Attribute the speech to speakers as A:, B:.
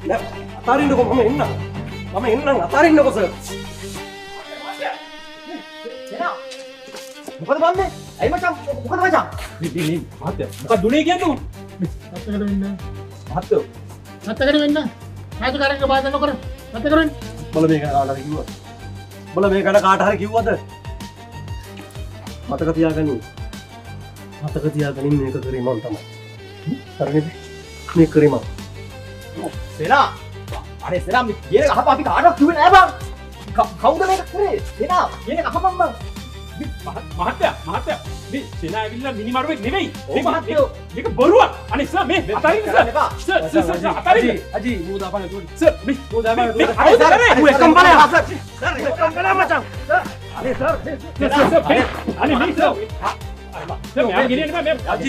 A: අතාරින්නකෝ මම එන්නම් අතාරින්නකෝ සර්.
B: මොකද බන්නේ? ඇයි මචං? මොකද මචං?
A: මේ මහත්තයා මොකක්ද දුනේ කියන්නේ?
B: නැත්තකට වෙන්න.
A: මහත්තයෝ
B: නැත්තකට වෙන්න. රාජකාරියක බාධා නොකර. නැත්තකට වෙන්න.
A: බල මේක කාට හරි කිව්වද? බල මේකට කාට හරි කිව්වද? මතක තියාගන්න. මතක තියාගන්න මේක කරේ මම තමයි. හරිනේ? මේක කරේ මම.
B: සේනා. අනේ සේනා මේ කියන එක අහපන් අපි කාටවත් කිව්වේ නෑ බං. කවුද මේක කරේ? සේනා කියන එක අහපන් බං.
C: මහත්තයා මේ සේනා ඇවිල්ලා මිනිමරුවෙක් නෙවෙයි.
B: ඔව් මහත්තයෝ.
C: මේක බොරුවක්. අනේ සර් මේ අතාරින්න සර්. සර් අතාරින්න.
A: අජි මූදා පාන දුන්න.
C: සර් මේ
A: මූදා පාන දුන්න.
C: අනේ සර්
A: ඌ එකම් බලය. සර් එකම් බලය මචං. අනේ සර්.
C: අනේ මේ සර්. අනේ මේ ගෙනියන්න බෑ මේ.
A: අජි